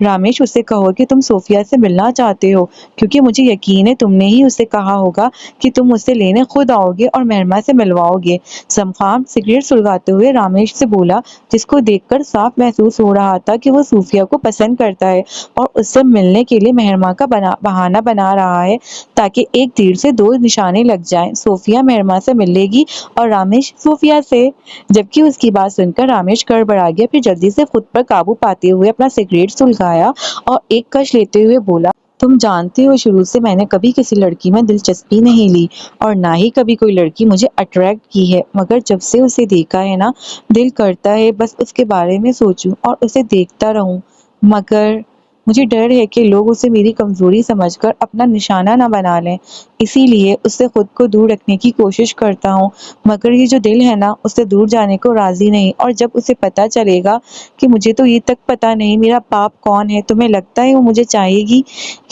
رامیش اس سے کہو کہ تم صوفیہ سے ملنا چاہتے ہو، کیونکہ مجھے یقین ہے تم نے ہی اسے کہا ہوگا کہ تم اسے لینے خود آؤ گے اور مہرما سے ملواؤ گے۔ زمخام سگریٹ سلگاتے ہوئے رامیش سے بولا، جس کو دیکھ کر صاف محسوس ہو رہا تھا کہ وہ صوفیہ کو پسند کرتا ہے اور اس سے ملنے کے لیے مہرما کا بہانہ بنا رہا ہے تاکہ ایک تیر سے دو نشانے لگ جائیں، صوفیہ مہرما سے ملے گی اور رامیش صوفیہ سے۔ جبکہ اس کی بات سن کر رامیش گڑبڑا گیا، پھر جلدی سے خود پر قابو پاتے ہوئے اپنا سگریٹ سلگایا اور ایک کش لیتے ہوئے بولا، تم جانتے ہو شروع سے میں نے کبھی کسی لڑکی میں دلچسپی نہیں لی اور نہ ہی کبھی کوئی لڑکی مجھے اٹریکٹ کی ہے، مگر جب سے اسے دیکھا ہے نا، دل کرتا ہے بس اس کے بارے میں سوچوں اور اسے دیکھتا رہوں، مگر مجھے ڈر ہے کہ لوگ اسے میری کمزوری سمجھ کر اپنا نشانہ نہ بنا لیں، اسی لیے اس سے خود کو دور رکھنے کی کوشش کرتا ہوں، مگر یہ جو دل ہے نا، اس سے دور جانے کو راضی نہیں، اور جب اسے پتہ چلے گا کہ مجھے تو یہ تک پتہ نہیں میرا باپ کون ہے، تمہیں لگتا ہے وہ مجھے چاہے گی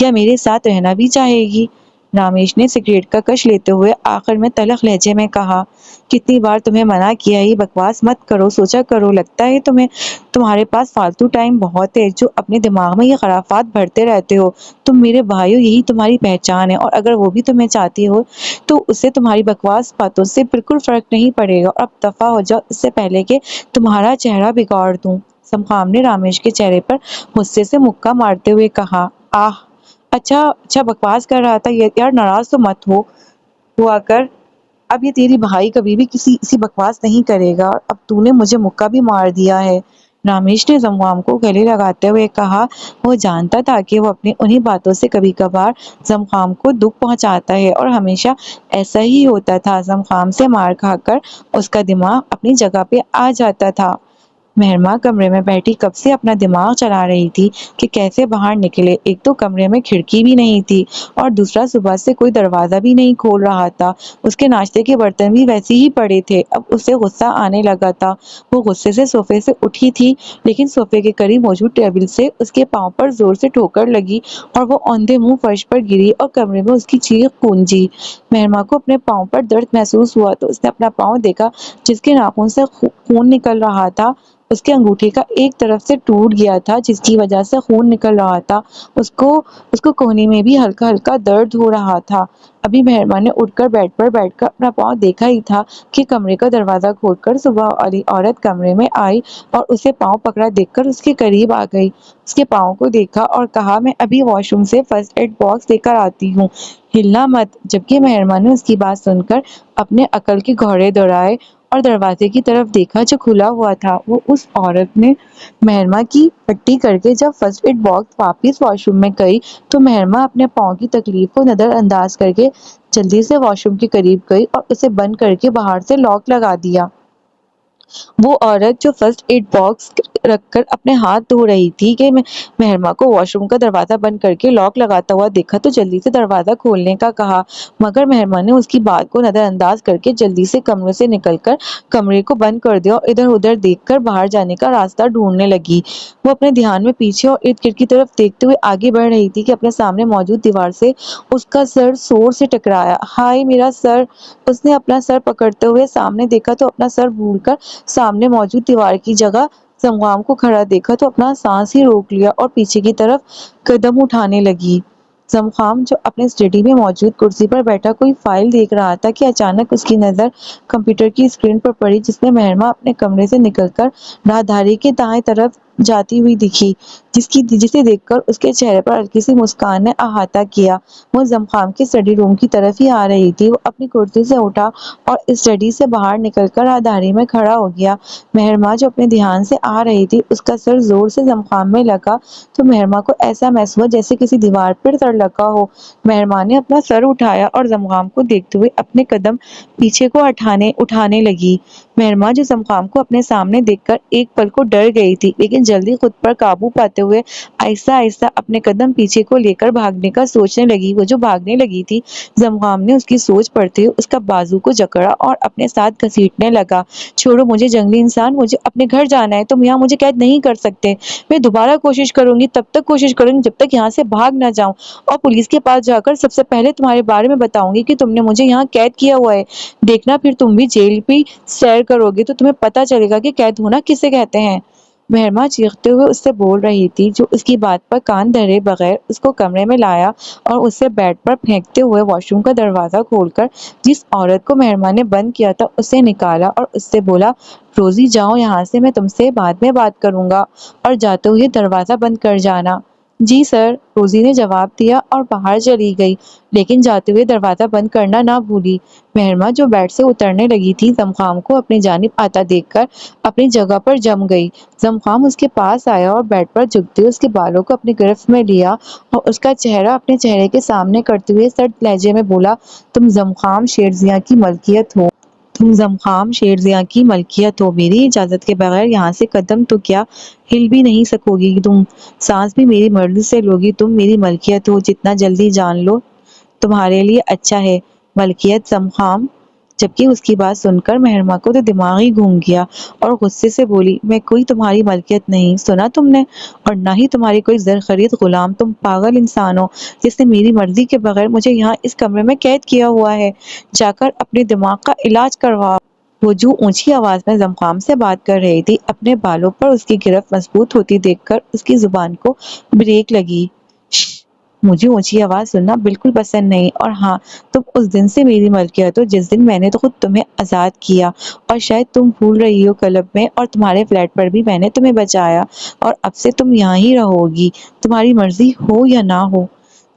یا میرے ساتھ رہنا بھی چاہے گی؟ رامیش نے سگریٹ کا کش لیتے ہوئے آخر میں تلخ لہجے میں کہا، کتنی بار تمہیں منع کیا یہ بکواس مت کرو، سوچا کرو، لگتا ہے تمہارے پاس فالتو ٹائم بہت ہے جو اپنے دماغ میں یہ خرافات بھرتے رہتے ہو، تم میرے بھائیو یہی تمہاری پہچان ہے، اور اگر وہ بھی تمہیں چاہتی ہو تو اسے تمہاری بکواس باتوں سے بالکل فرق نہیں پڑے گا، اور اب دفع ہو جاؤ اس سے پہلے کہ تمہارا چہرہ بگاڑ دوں۔ زمخام نے رامیش کے چہرے پر غصے سے مکہ مارتے ہوئے کہا، اچھا بکواس کر رہا تھا یار، ناراض تو مت ہوا کر، اب یہ تیری بھائی کبھی بھی کسی بکواس نہیں کرے گا، اور اب تو نے مجھے مکہ بھی مار دیا ہے۔ رامیش نے زمخام کو گلے لگاتے ہوئے کہا، وہ جانتا تھا کہ وہ اپنی انہی باتوں سے کبھی کبھار زمخام کو دکھ پہنچاتا ہے، اور ہمیشہ ایسا ہی ہوتا تھا، زمخام سے مار کھا کر اس کا دماغ اپنی جگہ پہ آ جاتا تھا۔ مہرما کمرے میں بیٹھی کب سے اپنا دماغ چلا رہی تھی کہ کیسے باہر نکلے، ایک تو کمرے میں کھڑکی بھی نہیں تھی اور دوسرا صبح سے کوئی دروازہ بھی نہیں کھول رہا تھا، اس کے ناشتے کے برتن بھی ویسے ہی پڑے تھے۔ اب اسے غصہ آنے لگا تھا، وہ غصے سے صوفے سے اٹھی تھی، لیکن صوفے کے قریب موجود ٹیبل سے اس کے پاؤں پر زور سے ٹھوکر لگی اور وہ اوندھے منہ فرش پر گری اور کمرے میں اس کی چیخ گونجی۔ مہرما کو اپنے پاؤں پر درد محسوس ہوا تو اس نے اپنا پاؤں دیکھا، جس کے ناخن سے خون نکل رہا تھا، اس کے انگوٹھے کا ایک طرف سے ٹوٹ گیا تھا جس کی وجہ سے خون نکل رہا تھا، اس کو کوہنی میں بھی ہلکا ہلکا درد ہو رہا تھا۔ ابھی مہرما نے اٹھ کر بیڈ پر بیٹھ کر اپنا پاؤں دیکھا ہی تھا کہ کمرے کا دروازہ کھول کر صبح والی عورت کمرے میں آئی اور اسے پاؤں پکڑا دیکھ کر اس کے قریب آ گئی، اس کے پاؤں کو دیکھا اور کہا، میں ابھی واش روم سے فرسٹ ایڈ باکس لے کر آتی ہوں، ہلنا مت۔ جبکہ مہرما نے اس کی بات سن کر اپنے عقل کے گھوڑے دوڑائے اور دروازے کی طرف دیکھا جو کھلا ہوا تھا، وہ اس عورت نے مہرما کی پٹی کر کے جب فرسٹ ایڈ باکس واپس واش روم میں گئی تو مہرما اپنے پاؤں کی تکلیف کو نظر انداز کر کے جلدی سے واش روم کے قریب گئی اور اسے بند کر کے باہر سے لاک لگا دیا۔ وہ عورت جو فرسٹ ایڈ باکس رکھ کر اپنے ہاتھ دھو رہی تھی کہ مہرما کو واش روم کا دروازہ بند کر کے لاک لگاتا ہوا دیکھا تو جلدی سے دروازہ کھولنے کا کہا، مگر مہرما نے اس کی بات کو نظر انداز کر کے جلدی سے کمرے سے نکل کر کمرے کو بند کر دیا اور ادھر ادھر دیکھ کر باہر جانے کا راستہ ڈھونڈنے لگی۔ وہ اپنے دھیان میں پیچھے اور ارد گرد کی طرف دیکھتے ہوئے آگے بڑھ رہی تھی کہ اپنے سامنے موجود دیوار سے اس کا سر زور سے ٹکرایا۔ ہائے میرا سر! اس نے اپنا سر پکڑتے ہوئے سامنے دیکھا تو اپنا سر بھول کر سامنے موجود دیوار کی جگہ زمخام کو کھڑا دیکھا تو اپنا سانس ہی روک لیا اور پیچھے کی طرف قدم اٹھانے لگی۔ زمخام جو اپنے اسٹڈی میں موجود کرسی پر بیٹھا کوئی فائل دیکھ رہا تھا کہ اچانک اس کی نظر کمپیوٹر کی اسکرین پر پڑی جس میں مہرما اپنے کمرے سے نکل کر راہداری کے دائیں طرف جاتی ہوئی دکھی، جسے دیکھ کر اس کے چہرے پر ہلکی سی مسکان نے احاطہ کیا۔ وہ زمخام کے اسٹڈی روم کی طرف ہی آ رہی تھی، وہ اپنی کرسی سے اٹھا اور اسٹڈی سے باہر نکل کر راہداری میں کھڑا ہو گیا۔ مہرما جو اپنے دھیان سے آ رہی تھی، اس کا سر زور سے زمخام میں لگا تو مہرما کو ایسا محسوس ہوا جیسے کسی دیوار پر سر لگا ہو۔ مہرما نے اپنا سر اٹھایا اور زمخام کو دیکھتے ہوئے اپنے قدم پیچھے کو اٹھانے لگی۔ مہرما جو زمخام کو اپنے سامنے دیکھ کر ایک پل کو ڈر گئی تھی، لیکن جلدی خود پر قابو پاتے ہوئے آہستہ آہستہ اپنے قدم پیچھے کو لے کر بھاگنے کا سوچنے لگی۔ وہ جو بھاگنے لگی تھی، زمخام نے اس کی سوچ پڑتے ہوئے اس کا بازو کو جکڑا اور اپنے ساتھ گھسیٹنے لگا، چھوڑو مجھے جنگلی انسان، مجھے اپنے گھر جانا ہے، تم یہاں مجھے قید نہیں کر سکتے، میں دوبارہ کوشش کروں گی، تب تک کوشش کروں گی جب تک یہاں سے بھاگ نہ جاؤں، اور پولیس کے پاس جا کر سب سے پہلے تمہارے بارے میں بتاؤں گی کہ تم نے مجھے یہاں قید کیا ہوا ہے، دیکھنا پھر تم بھی جیل بھی سیر کرو گے تو تمہیں پتہ چلے گا کہ قید ہونا کسے کہتے ہیں۔ مہرما چیختے ہوئے اس سے بول رہی تھی، جو اس کی بات پر کان دھرے بغیر اس کو کمرے میں لایا اور اسے بیڈ پر پھینکتے ہوئے واش روم کا دروازہ کھول کر جس عورت کو مہرما نے بند کیا تھا اسے نکالا اور اس سے بولا، روزی جاؤ یہاں سے، میں تم سے بعد میں بات کروں گا، اور جاتے ہوئے دروازہ بند کر جانا۔ جی سر، روزی نے جواب دیا اور باہر چلی گئی، لیکن جاتے ہوئے دروازہ بند کرنا نہ بھولی۔ مہرما جو بیڈ سے اترنے لگی تھی، زمخام کو اپنی جانب آتا دیکھ کر اپنی جگہ پر جم گئی۔ زمخام اس کے پاس آیا اور بیڈ پر جھکتے ہوئے اس کے بالوں کو اپنی گرفت میں لیا اور اس کا چہرہ اپنے چہرے کے سامنے کرتے ہوئے سرد لہجے میں بولا، تم زمخام شیرزیاں کی ملکیت ہو۔ تم زمخام شیرزیاں کی ملکیت ہو، میری اجازت کے بغیر یہاں سے قدم تو کیا ہل بھی نہیں سکو گی تم، سانس بھی میری مرضی سے لوگی، تم میری ملکیت ہو، جتنا جلدی جان لو تمہارے لیے اچھا ہے۔ ملکیت زمخام، جبکہ اس کی بات سن کر مہرما کو تو دماغ ہی گھوم گیا اور غصے سے بولی، میں کوئی تمہاری ملکیت نہیں، سنا تم نے، اور نہ ہی تمہاری کوئی زر خرید غلام، تم پاگل انسان ہو جس نے میری مرضی کے بغیر مجھے یہاں اس کمرے میں قید کیا ہوا ہے، جا کر اپنے دماغ کا علاج کرواؤ۔ وہ جو اونچی آواز میں زمخام سے بات کر رہی تھی، اپنے بالوں پر اس کی گرفت مضبوط ہوتی دیکھ کر اس کی زبان کو بریک لگی۔ شش، مجھے اونچی آواز سننا بالکل پسند نہیں، اور ہاں، تم اس دن سے میری ملکیت ہو جس دن میں نے خود تمہیں آزاد کیا، اور شاید تم بھول رہی ہو کلب میں اور تمہارے فلیٹ پر بھی میں نے تمہیں بچایا، اور اب سے تم یہاں ہی رہو گی، تمہاری مرضی ہو یا نہ ہو۔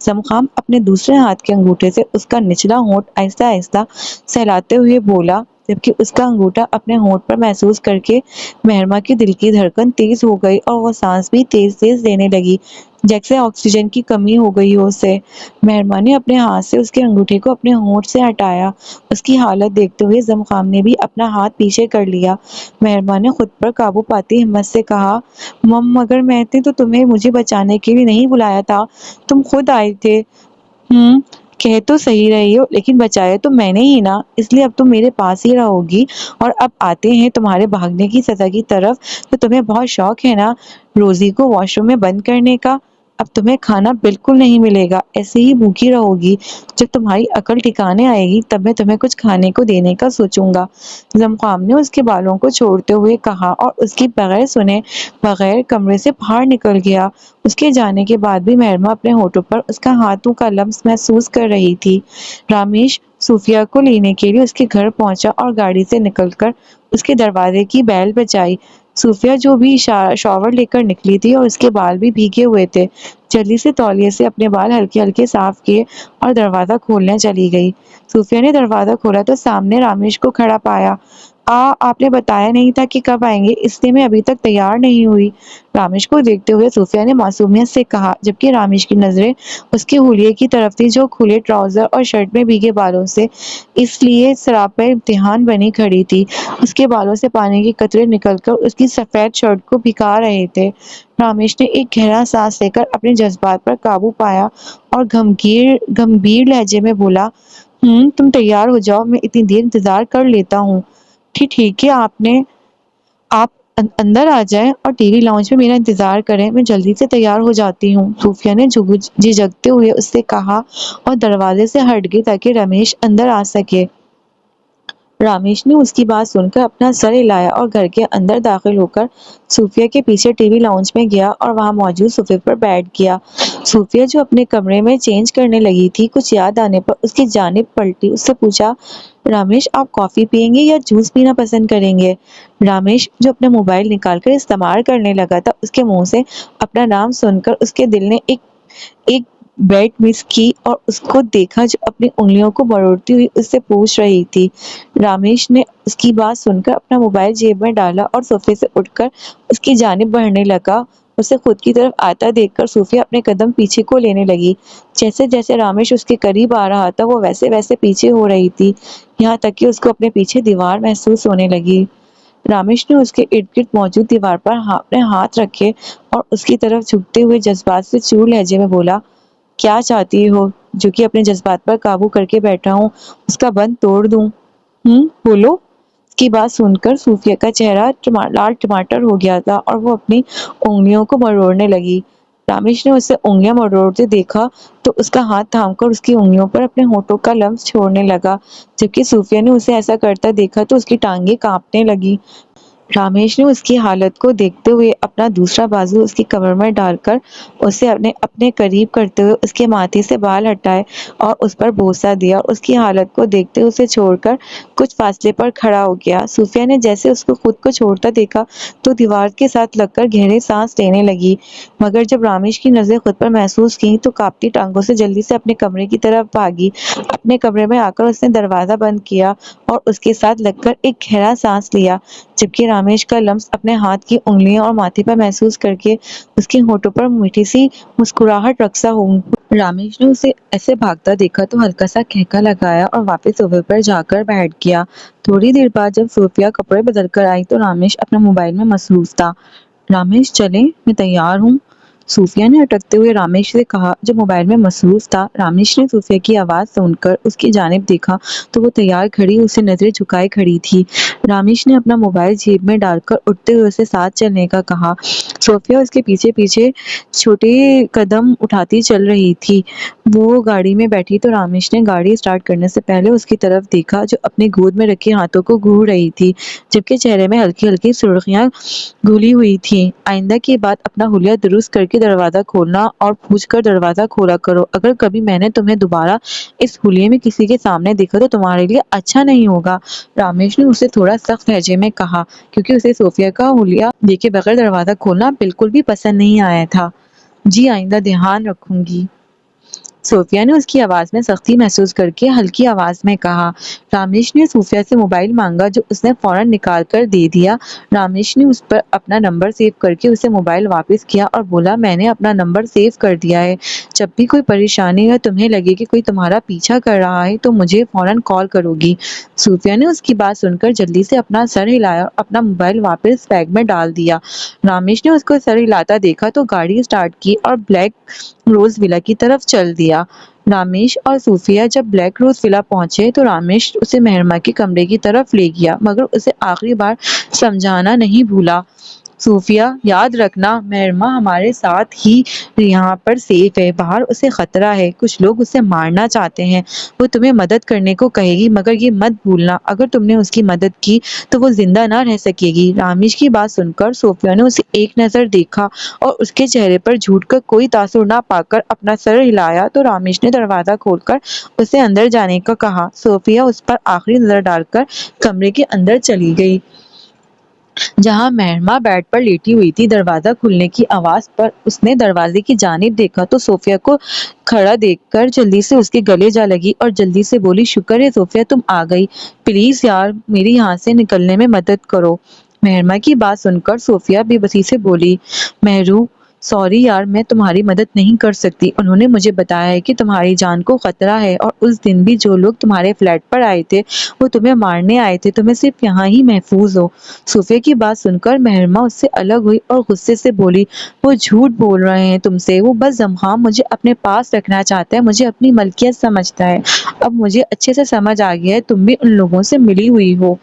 زمخام اپنے دوسرے ہاتھ کے انگوٹھے سے اس کا نچلا ہونٹ آہستہ آہستہ سہلاتے ہوئے بولا، جبکہ اس کا انگوٹھا اپنے ہونٹ پر محسوس کر کے مہرما کی دل کی دھڑکن تیز ہو گئی اور وہ سانس بھی تیز تیز لینے لگی، جیسے آکسیجن کی کمی ہو گئی ہو اسے۔ مہرما نے اپنے ہاتھ سے اس کے انگوٹھے کو اپنے ہونٹ سے ہٹایا۔ اس کی حالت دیکھتے ہوئے زمخام نے بھی اپنا ہاتھ پیچھے کر لیا۔ مہرما نے خود پر قابو پاتی ہمت سے کہا، مگر میں نے تو تمہیں مجھے بچانے کے لیے نہیں بلایا تھا، تم خود آئے تھے۔ کہہ تو صحیح رہی ہو، لیکن بچایا تو میں نے ہی نا، اس لیے اب تم میرے پاس ہی رہو گی۔ اور اب آتے ہیں تمہارے بھاگنے کی سزا کی طرف، تو تمہیں بہت شوق ہے نا روزی کو واش روم میں بند کرنے کا۔ اب تمہیں کھانا بالکل نہیں ملے گا، ایسے ہی بھوکی رہو گی، جب تمہاری عقل ٹھکانے آئے گی تب میں تمہیں کچھ کھانے کو دینے کا سوچوں گا۔ زمخام نے اس کے بالوں کو چھوڑتے ہوئے کہا اور اس کی بغیر سنے بغیر کمرے سے باہر نکل گیا۔ اس کے جانے کے بعد بھی مہرما اپنے ہونٹوں پر اس کا ہاتھوں کا لمس محسوس کر رہی تھی۔ رامیش صوفیہ کو لینے کے لیے اس کے گھر پہنچا اور گاڑی سے نکل کر اس کے دروازے کی بیل بجائی۔ صوفیہ جو بھی شاور لے کر نکلی تھی اور اس کے بال بھی بھیگے ہوئے تھے، جلدی سے تولیے سے اپنے بال ہلکے ہلکے صاف کیے اور دروازہ کھولنے چلی گئی۔ صوفیہ نے دروازہ کھولا تو سامنے رامیش کو کھڑا پایا۔ آپ نے بتایا نہیں تھا کہ کب آئیں گے، اس لیے میں ابھی تک تیار نہیں ہوئی، رامیش کو دیکھتے ہوئے صوفیہ نے معصومیت سے کہا، جبکہ رامیش کی نظریں اس کے حلیے کی طرف تھی جو کھلے ٹراؤزر اور شرٹ میں بھیگے بالوں سے اس لیے سراپا امتحان بنی کھڑی تھی۔ اس کے بالوں سے پانی کے قطرے نکل کر اس کی سفید شرٹ کو بھگا رہے تھے۔ رامیش نے ایک گہرا سانس لے کر اپنے جذبات پر قابو پایا اور گمبھیر لہجے میں بولا، تم تیار ہو جاؤ، میں اتنی دیر انتظار کر لیتا ہوں۔ ٹھیک ہے، آپ اندر آ جائیں اور ٹی وی لاؤنج میں میرا انتظار کریں، میں جلدی سے تیار ہو جاتی ہوں، صوفیہ نے جھجکتے ہوئے اس سے کہا اور دروازے سے ہٹ گئی تاکہ رامیش اندر آ سکے۔ رامیش نے اس کی بات سن کر اپنا سر ہلایا اور گھر کے اندر داخل ہو کر صوفیہ کے پیچھے ٹی وی لاؤنج میں گیا اور وہاں موجود صوفے پر بیٹھ گیا۔ صوفیہ جو اپنے کمرے میں چینج کرنے لگی تھی، کچھ یاد آنے پر اس کی جانب پلٹی، اس سے پوچھا، رامیش آپ کافی پیئیں گے یا جوس پینا پسند کریں گے؟ رامیش جو اپنا موبائل نکال کر استعمال کرنے لگا تھا، اس کے منہ سے اپنا نام سن کر اس کے دل نے ایک بیٹ مس کی اور اس کو دیکھا جو اپنی انگلیوں کو مروڑتی ہوئی اس سے پوچھ رہی تھی۔ رامیش نے اس کی بات سن کر اپنا موبائل جیب میں ڈالا اور صوفے سے اٹھ کر اس کی جانب بڑھنے لگا۔ اسے خود کی طرف آتا دیکھ کر صوفیہ اپنے قدم پیچھے کو لینے لگی۔ جیسے جیسے رامیش اس کے قریب آ رہا تھا، وہ ویسے ویسے پیچھے ہو رہی تھی، یہاں تک کہ اس کو اپنے پیچھے دیوار محسوس ہونے لگی۔ رامیش نے اس کے ارد گرد موجود دیوار پر اپنے ہاتھ رکھے اور اس کی طرف جھکتے ہوئے جذبات سے چور لہجے میں بولا، کیا چاہتی ہو؟ جو کہ اپنے جذبات پر قابو کر کے بیٹھا ہوں، اس کا بند توڑ دوں؟ بولو۔ اس کی بات سن کر صوفیہ کا چہرہ لال ٹماٹر ہو گیا تھا اور وہ اپنی انگلیوں کو مروڑنے لگی۔ رامیش نے اسے انگلیاں مروڑتے دیکھا تو اس کا ہاتھ تھام کر اس کی انگلیوں پر اپنے ہونٹوں کا لمس چھوڑنے لگا، جبکہ صوفیہ نے اسے ایسا کرتا دیکھا تو اس کی ٹانگیں کانپنے لگی۔ رامیش نے اس کی حالت کو دیکھتے ہوئے اپنا دوسرا بازو اس کی کمر میں ڈال کر اسے اپنے قریب کرتے ہوئے اس کے ماتھے سے بال ہٹائے اور اس پر بوسہ دیا۔ اس کی حالت کو دیکھتے اسے چھوڑ کر کچھ فاصلے پر کھڑا ہو گیا۔ صوفیہ نے جیسے اس کو خود کو چھوڑتا دیکھا تو دیوار کے ساتھ لگ کر گہرے سانس لینے لگی، مگر جب رامیش کی نظریں خود پر محسوس کی تو کانپتی ٹانگوں سے جلدی سے اپنے کمرے کی طرف بھاگی۔ اپنے کمرے میں آ کر اس نے دروازہ بند کیا اور اس کے ساتھ لگ کر ایک گہرا سانس لیا، جبکہ رامیش کا لمس اپنے ہاتھ کی انگلیاں اور ماتھے پر محسوس کرکے اس کے ہونٹوں پر میٹھی سی مسکراہٹ رقصہ ہو۔ رامیش نے اسے ایسے بھاگتا دیکھا تو ہلکا سا کہکا لگایا اور واپس صوفے پر جا کر بیٹھ گیا۔ تھوڑی دیر بعد جب صوفیہ کپڑے بدل کر آئی تو رامیش اپنا موبائل میں مصروف تھا۔ رامیش چلیں، میں تیار ہوں، صوفیہ نے اٹکتے ہوئے رامیش سے کہا جو موبائل میں مصروف تھا۔ رامیش نے صوفیہ کی آواز سن کر اس کی جانب دیکھا تو وہ تیار کھڑی اسے نظریں جھکائے کھڑی تھی۔ رامیش نے اپنا موبائل جیب میں ڈال کر اٹھتے ہوئے اسے ساتھ چلنے کا کہا۔ صوفیہ اس کے پیچھے پیچھے چھوٹے قدم اٹھاتی چل رہی تھی۔ وہ گاڑی میں بیٹھی تو رامیش نے گاڑی اسٹارٹ کرنے سے پہلے اس کی طرف دیکھا جو اپنی گود میں رکھے ہاتھوں کو گھور رہی تھی، جبکہ چہرے میں ہلکی ہلکی سرخیاں گھلی ہوئی تھیں۔ آئندہ کی بات اپنا حلیہ درست کر کے دروازہ کھولنا اور پوچھ کر دروازہ کھولا کرو، اگر کبھی میں نے تمہیں دوبارہ اس حلیے میں کسی کے سامنے دیکھا تو تمہارے لیے اچھا نہیں ہوگا، رامیش نے اسے تھوڑا سخت لہجے میں کہا، کیونکہ اسے صوفیہ کا حلیہ دیکھے بغیر دروازہ کھولنا بالکل بھی پسند نہیں آیا تھا۔ جی آئندہ دھیان رکھوں گی، صوفیہ نے اس کی آواز میں سختی محسوس کر کے ہلکی آواز میں کہا۔ رامیش نے صوفیہ سے موبائل مانگا جو اس نے فوراً نکال کر دے دیا۔ رامیش نے اس پر اپنا نمبر سیو کر کے اسے موبائل واپس کیا اور بولا میں نے اپنا نمبر سیو کر دیا ہے، جب بھی کوئی پریشانی یا تمہیں لگے کہ کوئی تمہارا پیچھا کر رہا ہے تو مجھے فوراً کال کرو گی۔ صوفیہ نے اس کی بات سن کر جلدی سے اپنا سر ہلایا اور اپنا موبائل واپس بیگ میں ڈال دیا۔ رامیش نے اس کو سر ہلاتا دیکھا تو گاڑی اسٹارٹ کی اور بلیک روز ولا کی طرف چل دیا۔ رامیش اور صوفیہ جب بلیک روز ولا پہنچے تو رامیش اسے مہرما کے کمرے کی طرف لے گیا، مگر اسے آخری بار سمجھانا نہیں بھولا، صوفیہ یاد رکھنا مہرما ہمارے ساتھ ہی یہاں پر سیف ہے، باہر اسے خطرہ ہے، کچھ لوگ اسے مارنا چاہتے ہیں، وہ تمہیں مدد کرنے کو کہے گی مگر یہ مت بھولنا اگر تم نے اس کی مدد کی تو وہ زندہ نہ رہ سکے گی۔ رامیش کی بات سن کر صوفیہ نے اسے ایک نظر دیکھا اور اس کے چہرے پر جھوٹ کا کوئی تاثر نہ پا کر اپنا سر ہلایا تو رامیش نے دروازہ کھول کر اسے اندر جانے کا کہا۔ صوفیہ اس پر آخری نظر ڈال کر کمرے کے اندر چلی گئی جہاں مہرما بیڈ پر لیٹی ہوئی تھی۔ دروازہ کھلنے کی آواز پر اس نے دروازے کی جانب دیکھا تو صوفیہ کو کھڑا دیکھ کر جلدی سے اس کے گلے جا لگی اور جلدی سے بولی شکر ہے صوفیہ تم آ گئی، پلیز یار میری یہاں سے نکلنے میں مدد کرو۔ مہرما کی بات سن کر صوفیہ بے بسی سے بولی مہرو سوری یار میں تمہاری مدد نہیں کر سکتی، انہوں نے مجھے بتایا ہے کہ تمہاری جان کو خطرہ ہے اور اس دن بھی جو لوگ تمہارے فلیٹ پر آئے تھے وہ تمہیں مارنے آئے تھے، تمہیں صرف یہاں ہی محفوظ ہو۔ صوفیہ کی بات سن کر مہرما اس سے الگ ہوئی اور غصے سے بولی وہ جھوٹ بول رہے ہیں تم سے، وہ بس زمخام مجھے اپنے پاس رکھنا چاہتا ہے، مجھے اپنی ملکیت سمجھتا ہے، اب مجھے اچھے سے سمجھ آ گیا ہے تم بھی ان لوگوں سے ملی ہوئی ہو۔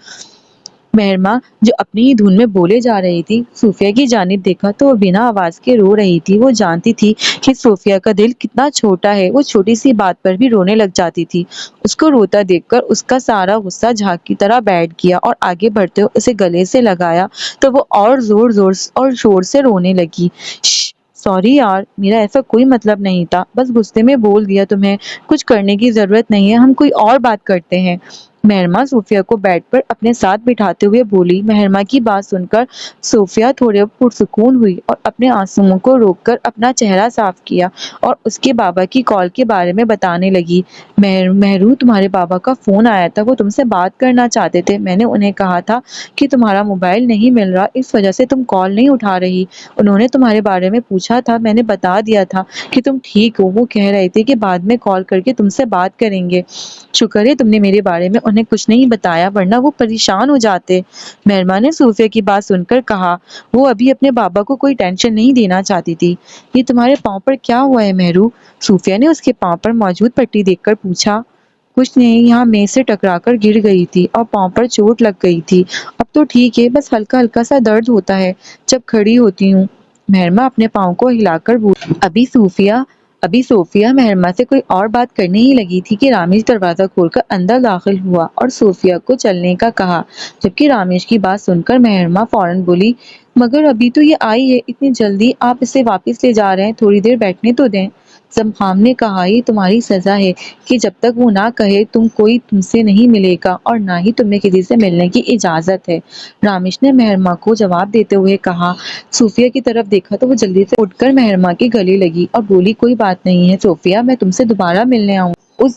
مہرما جو اپنی ہی دھن میں بولے جا رہی تھی صوفیہ کی جانب دیکھا تو وہ بنا آواز کے رو رہی تھی۔ وہ جانتی تھی کہ صوفیہ کا دل کتنا چھوٹا ہے، وہ چھوٹی سی بات پر بھی رونے لگ جاتی تھی۔ اس کو روتا دیکھ کر اس کا سارا غصہ جھاگ کی طرح بیٹھ گیا اور آگے بڑھتے ہوئے اسے گلے سے لگایا تو وہ اور زور زور اور شور سے رونے لگی۔ شش سوری یار میرا ایسا کوئی مطلب نہیں تھا، بس غصے میں بول دیا، تمہیں کچھ کرنے کی ضرورت نہیں ہے، ہم کوئی اور بات کرتے ہیں۔ مہرما صوفیہ کو بیڈ پر اپنے ساتھ بٹھاتے ہوئے بولی۔ مہرما کی بات سن کر صوفیہ تھوڑی پرسکون ہوئی اور اپنے آنسوؤں کو روک کر اپنا چہرہ صاف کیا اور اس کے بابا کی کال کے بارے میں بتانے لگی۔ مہرو تمہارے بابا کا فون آیا تھا، وہ تم سے بات کرنا چاہتے تھے، میں نے انہیں کہا تھا کہ تمہارا موبائل نہیں مل رہا اس وجہ سے تم کال نہیں اٹھا رہی، انہوں نے تمہارے بارے میں پوچھا تھا، میں نے بتا دیا تھا کہ تم ٹھیک ہو، وہ کہہ رہے تھے کہ بعد میں کال کر کے تم سے بات کریں گے، شکر ہے تم نے میرے بارے میں انہیں کچھ نہیں بتایا ورنہ وہ پریشان ہو جاتے۔ مہرما نے صوفیہ کی بات سن کر کہا وہ ابھی اپنے بابا کو کوئی ٹینشن نہیں دینا چاہتی تھی۔ یہ تمہارے پاؤں پر کیا ہوا ہے مہرو؟ صوفیہ نے اس کے پاؤں پر موجود پٹی دیکھ کر پوچھا۔ کچھ نہیں، یہاں میز سے ٹکرا کر گر گئی تھی اور پاؤں پر چوٹ لگ گئی تھی، اب تو ٹھیک ہے، بس ہلکا ہلکا سا درد ہوتا ہے جب کھڑی ہوتی ہوں، مہرما اپنے پاؤں کو ہلا کر بولی۔ ابھی صوفیہ ابھی صوفیہ مہرما سے کوئی اور بات کرنے ہی لگی تھی کہ رامیش دروازہ کھول کر اندر داخل ہوا اور صوفیہ کو چلنے کا کہا، جبکہ رامیش کی بات سن کر مہرما فوراً بولی، مگر ابھی تو یہ آئی ہے، اتنی جلدی آپ اسے واپس لے جا رہے ہیں، تھوڑی دیر بیٹھنے تو دیں۔ زمخام نے کہا، یہ تمہاری سزا ہے کہ جب تک وہ نہ کہے کوئی تم سے نہیں ملے گا اور نہ ہی تمہیں کسی سے ملنے کی اجازت ہے۔ رامیش نے مہرما کو جواب دیتے ہوئے کہا۔ صوفیہ کی طرف دیکھا تو وہ جلدی سے اٹھ کر مہرما کے گلے لگی اور بولی، کوئی بات نہیں ہے صوفیہ، میں تم سے دوبارہ ملنے آؤں اس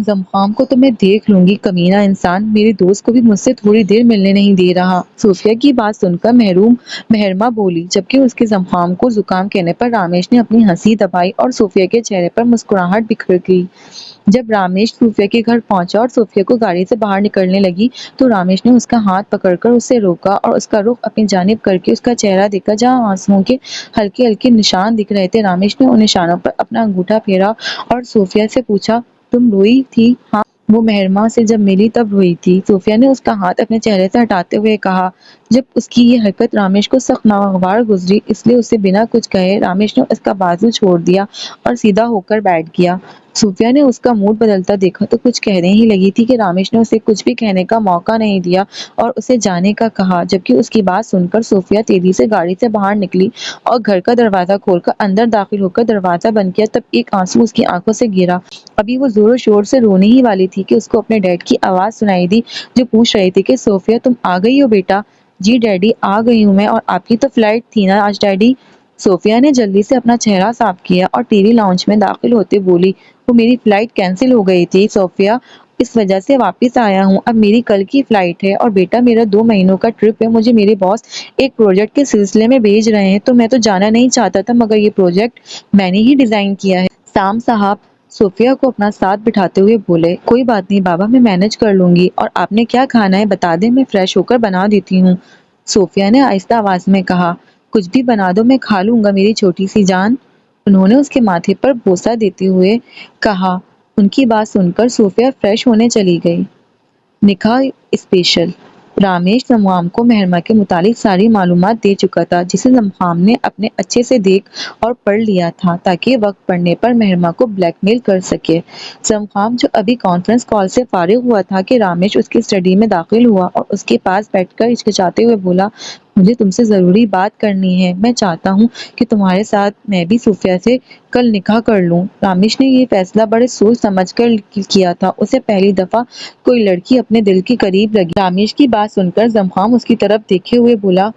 زمخام کو تو میں دیکھ لوں گی، کمینہ انسان میرے دوست کو بھی مجھ سے تھوڑی دیر ملنے نہیں دے رہا۔ صوفیہ کی بات سن کر مہرما بولی، جبکہ اس کے زمخام کو زکام کہنے پر رامیش نے اپنی ہنسی دبائی اور صوفیہ کے چہرے پر مسکراہٹ بکھر گئی۔ جب رامیش صوفیہ کے گھر پہنچا اور صوفیہ کو گاڑی سے باہر نکلنے لگی تو رامیش نے اس کا ہاتھ پکڑ کر اسے روکا اور اس کا رخ اپنی جانب کر کے اس کا چہرہ دیکھا جہاں آنسوؤں کے ہلکے ہلکے نشان دکھ رہے تھے۔ رامیش نے ان نشانوں پر اپنا انگوٹھا پھیرا اور صوفیہ سے پوچھا، تم روئی تھی؟ ہاں، وہ مہرما سے جب ملی تب روئی تھی، صوفیہ نے اس کا ہاتھ اپنے چہرے سے ہٹاتے ہوئے کہا۔ جب اس کی یہ حرکت رامیش کو سخت ناگوار گزری، اس لیے اسے بنا کچھ کہے رامیش نے اس کا بازو چھوڑ دیا اور سیدھا ہو کر بیٹھ گیا۔ صوفیہ نے اس کا موڈ بدلتا دیکھا تو کچھ کہنے ہی لگی تھی کہ رامیش نے اسے کچھ بھی کہنے کا موقع نہیں دیا اور اسے جانے کا کہا، جبکہ اس کی بات سن کر صوفیہ تیزی سے گاڑی سے باہر نکلی اور گھر کا دروازہ کھول کر اندر داخل ہو کر دروازہ بند کیا تب ایک آنسو اس کی آنکھوں سے گرا۔ ابھی وہ زور و شور سے رونے ہی والی تھی کہ اس کو اپنے ڈیڈ کی آواز سنائی دی جو پوچھ رہے تھے کہ صوفیہ تم آ گئی ہو بیٹا؟ جی ڈیڈی آ گئی ہوں میں، اور آپ کی تو فلائٹ تھی نا آج ڈیڈی؟ صوفیہ نے جلدی سے اپنا چہرہ صاف کیا اور ٹی وی لاؤنج میں داخل ہوتے بولی، وہ میری فلائٹ کینسل ہو گئی تھی صوفیہ، اس وجہ سے واپس آیا ہوں، اب میری کل کی فلائٹ ہے اور بیٹا میرا 2 مہینوں کا ٹرپ ہے، مجھے میرے باس ایک پروجیکٹ کے سلسلے میں بھیج رہے ہیں تو میں تو جانا نہیں چاہتا تھا مگر یہ پروجیکٹ میں نے ہی ڈیزائن کیا ہے۔ سام صاحب صوفیہ کو اپنا ساتھ بٹھاتے ہوئے بولے، کوئی بات نہیں بابا، میں مینج کر لوں گی، اور آپ نے کیا کھانا ہے بتا دیں، میں فریش ہو کر بنا دیتی ہوں۔ صوفیہ نے آہستہ آواز میں کہا، کچھ بھی بنا دو میں کھا لوں گا میری چھوٹی سی جان۔ انہوں نے اس کے ماتھے پر بوسہ دیتے ہوئے کہا۔ ان کی بات سن کر صوفیہ فریش ہونے چلی گئی۔ نکاح اسپیشل۔ رامیش زمخام کو مہرما کے متعلق ساری معلومات دے چکا تھا جسے زمخام نے اپنے اچھے سے دیکھ اور پڑھ لیا تھا تاکہ وقت پڑنے پر مہرما کو بلیک میل کر سکے۔ زمخام جو ابھی کانفرنس کال سے فارغ ہوا تھا کہ رامیش اس کی اسٹڈی میں داخل ہوا اور اس کے پاس بیٹھ کر ہچکچاتے ہوئے بولا، مجھے تم سے ضروری بات کرنی ہے، میں چاہتا ہوں کہ تمہارے ساتھ میں بھی صوفیہ سے کل نکاح کر لوں۔ رامیش نے یہ فیصلہ بڑے سوچ سمجھ کر کیا تھا، اسے پہلی دفعہ کوئی لڑکی اپنے دل کے قریب لگی۔ رامیش کی بات سن کر زمخام اس کی طرف دیکھے ہوئے بولا،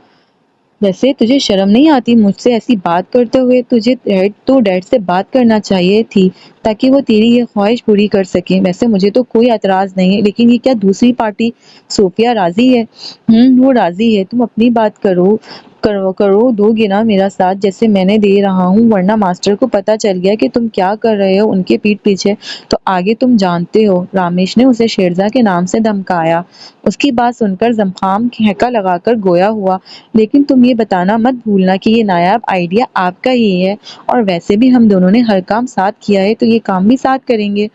ویسے تجھے شرم نہیں آتی مجھ سے ایسی بات کرتے ہوئے؟ تجھے ڈیڈ سے بات کرنا چاہیے تھی تاکہ وہ تیری یہ خواہش پوری کر سکیں۔ ویسے مجھے تو کوئی اعتراض نہیں ہے، لیکن یہ کیا دوسری پارٹی صوفیہ راضی ہے؟ وہ راضی ہے، تم اپنی بات کرو دو گے نا میرا ساتھ جیسے میں نے دے رہا ہوں، ورنہ ماسٹر کو پتہ چل گیا کہ تم کیا کر رہے ہو ان کے پیٹھ پیچھے تو آگے تم جانتے ہو۔ رامیش نے اسے شیرزا کے نام سے دھمکایا۔ اس کی بات سن کر زمخام ہیکا لگا کر گویا ہوا، لیکن تم یہ بتانا مت بھولنا کہ یہ نایاب آئیڈیا آپ کا ہی ہے، اور ویسے بھی ہم دونوں نے ہر کام ساتھ کیا ہے تو یہ کام بھی ساتھ کریں گے۔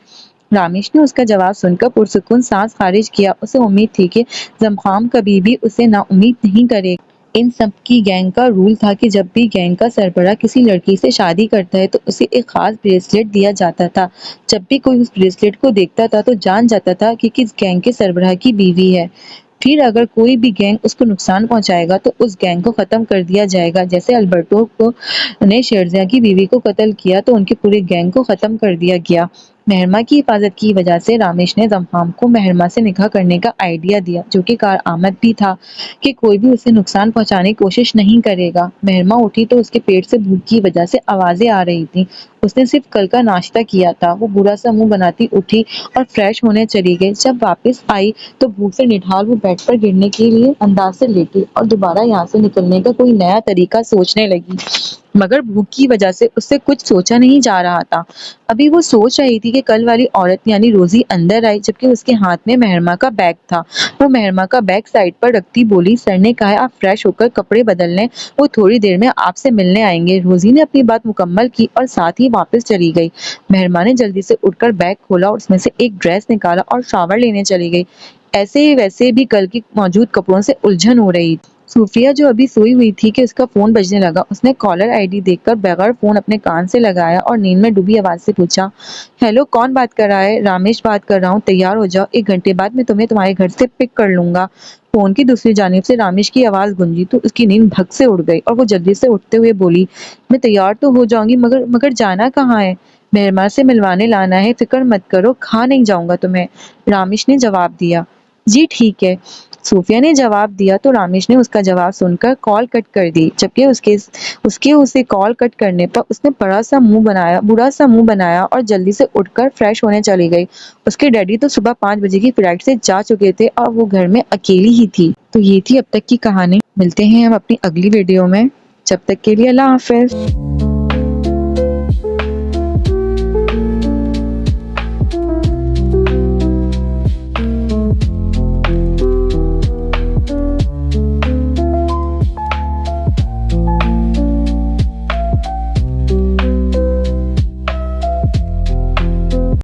رامیش نے اس کا جواب سن کر پرسکون سانس خارج کیا، اسے امید تھی کہ زمخام کبھی بھی اسے نا امید نہیں کرے گا۔ ان سب کی گینگ کا رول تھا کہ جب بھی گینگ کا سربراہ کسی لڑکی سے شادی کرتا ہے تو اسے ایک خاص بریسلیٹ دیا جاتا تھا۔ جب بھی کوئی اس بریسلیٹ کو دیکھتا تھا تو جان جاتا تھا کہ کس گینگ کے سربراہ کی بیوی ہے۔ پھر اگر کوئی بھی گینگ اس کو نقصان پہنچائے گا تو اس گینگ کو ختم کر دیا جائے گا، جیسے البرٹو نے شیرزا کی بیوی کو قتل کیا تو ان کے پورے گینگ کو ختم کر دیا گیا۔ مہرما کی حفاظت کی وجہ سے رامیش نے زمخام کو مہرما سے نکاح کرنے کا آئیڈیا دیا، جو کہ کارآمد بھی تھا کہ کوئی بھی اسے نقصان پہنچانے کی کوشش نہیں کرے گا۔ مہرما اٹھی تو اس کے پیٹ سے بھوک کی وجہ سے آوازیں آ رہی تھیں۔ اس نے صرف کل کا ناشتہ کیا تھا۔ وہ برا سا منہ بناتی اٹھی اور فریش ہونے چلی گئی۔ جب واپس آئی تو بھوک سے نڈھال وہ بیڈ پر گرنے کے لیے انداز سے لیٹی اور دوبارہ یہاں سے نکلنے کا کوئی نیا طریقہ سوچنے لگی، مگر بھوک کی وجہ سے اس سے کچھ سوچا نہیں جا رہا تھا۔ ابھی وہ سوچ رہی تھی کہ کل والی عورت یعنی روزی اندر آئی، جبکہ اس کے ہاتھ میں مہرما کا بیگ تھا۔ وہ مہرما کا بیگ سائڈ پر رکھتی بولی، سر نے کہا ہے آپ فریش ہو کر کپڑے بدل لیں، وہ تھوڑی دیر میں آپ سے ملنے آئیں گے۔ روزی نے اپنی بات مکمل کی اور ساتھ ہی واپس چلی گئی۔ مہرما نے جلدی سے اٹھ کر بیگ کھولا اور اس میں سے ایک ڈریس نکالا اور شاور لینے چلی گئی۔ ایسے ویسے بھی کل کی موجود کپڑوں سے الجھن ہو رہی تھی۔ صوفیہ جو ابھی سوئی ہوئی تھی کہ اس کا فون بجنے لگا، اس نے کالر آئی ڈی دیکھ کر بغیر فون اپنے کان سے لگایا اور نیند میں ڈوبی آواز سے پوچھا، ہیلو کون بات کر رہا ہے؟ رامیش بات کر رہا ہوں، تیار ہو جاؤ، 1 گھنٹے بعد میں تمہیں تمہارے گھر سے پک کر لوں گا۔ فون کی دوسری جانب سے رامیش کی آواز گونجی تو اس کی نیند بھگ سے اڑ گئی اور وہ جلدی سے اٹھتے ہوئے بولی، میں تیار تو ہو جاؤں گی مگر جانا کہاں ہے؟ مہرماں سے ملوانے لانا ہے، فکر مت کرو، کھا نہیں جاؤں گا تمہیں، رامیش نے جواب دیا۔ جی ٹھیک ہے، صوفیہ نے جواب دیا تو رامیش نے اس کا جواب سن کر کال کٹ کر دی، جبکہ اسے کال کٹ کرنے پر اس نے برا سا منہ بنایا اور جلدی سے اٹھ کر فریش ہونے چلی گئی۔ اس کے ڈیڈی تو صبح 5 بجے کی فلائٹ سے جا چکے تھے اور وہ گھر میں اکیلی ہی تھی۔ تو یہ تھی اب تک کی کہانی، ملتے ہیں ہم اپنی اگلی ویڈیو میں، جب تک کے لیے اللہ حافظ۔